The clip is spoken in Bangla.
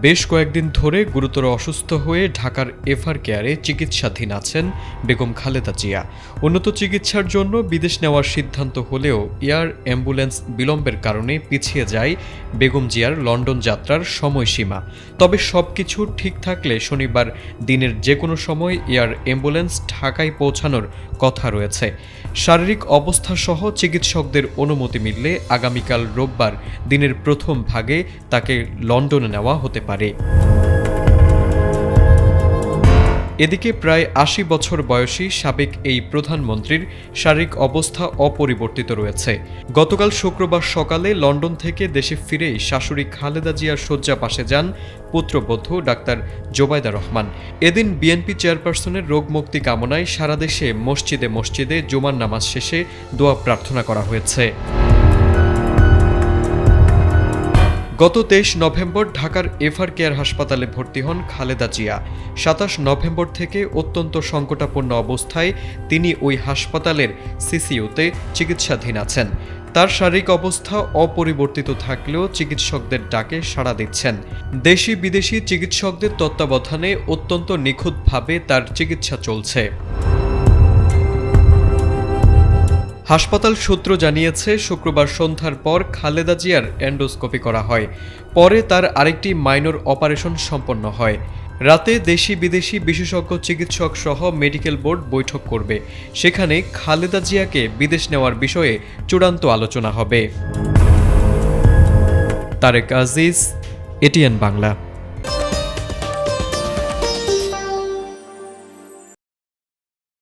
বেশ কয়েকদিন ধরে গুরুতর অসুস্থ হয়ে ঢাকার এফআর কেয়ারে চিকিৎসাধীন আছেন বেগম খালেদা জিয়া। উন্নত চিকিৎসার জন্য বিদেশ নেওয়ার সিদ্ধান্ত হলেও এয়ার অ্যাম্বুলেন্স বিলম্বের কারণে পিছিয়ে যায় বেগম জিয়ার লন্ডন যাত্রার সময়সীমা। তবে সবকিছু ঠিক থাকলে শনিবার দিনের যে কোনো সময় এয়ার অ্যাম্বুলেন্স ঢাকায় পৌঁছানোর কথা রয়েছে। শারীরিক অবস্থাসহ চিকিৎসকদের অনুমতি মিললে আগামীকাল রোববার দিনের প্রথম ভাগে তাকে লন্ডনে নেওয়া হতে পারে। এদিকে প্রায় ৮০ বছর বয়সী সাবেক এই প্রধানমন্ত্রীর শারীরিক অবস্থা অপরিবর্তিত রয়েছে। গতকাল শুক্রবার সকালে লন্ডন থেকে দেশে ফিরেই শাশুড়ি খালেদা জিয়ার শয্যা পাশে যান পুত্রবধূ ডাক্তার জোবায়দা রহমান। এদিন বিএনপি চেয়ারপারসনের রোগমুক্তি কামনায় সারা দেশে মসজিদে মসজিদে জুমার নামাজ শেষে দোয়া প্রার্থনা করা হয়েছে। গত ২৩ নভেম্বর ঢাকার এফআর কেয়ার হাসপাতালে ভর্তি হন খালেদা জিয়া। ২৭ নভেম্বর থেকে অত্যন্ত সংকটাপন্ন অবস্থায় তিনি ওই হাসপাতালের সিসিইউতে চিকিৎসাধীন আছেন। তার শারীরিক অবস্থা অপরিবর্তিত থাকলেও চিকিৎসকদের ডাকে সাড়া দিচ্ছেন। দেশি বিদেশি চিকিৎসকদের তত্ত্বাবধানে অত্যন্ত নিখুঁতভাবে তার চিকিৎসা চলছে। হাসপাতাল সূত্র জানিয়েছে, শুক্রবার সন্ধ্যার পর খালেদা জিয়ার এন্ডোস্কোপি করা হয়। পরে তার আরেকটি মাইনর অপারেশন সম্পন্ন হয়। রাতে দেশি বিদেশি বিশেষজ্ঞ চিকিৎসক সহ মেডিকেল বোর্ড বৈঠক করবে। সেখানে খালেদা জিয়াকে বিদেশ নেওয়ার বিষয়ে চূড়ান্ত আলোচনা হবে। তারেক আজিজ, এটিএন বাংলা।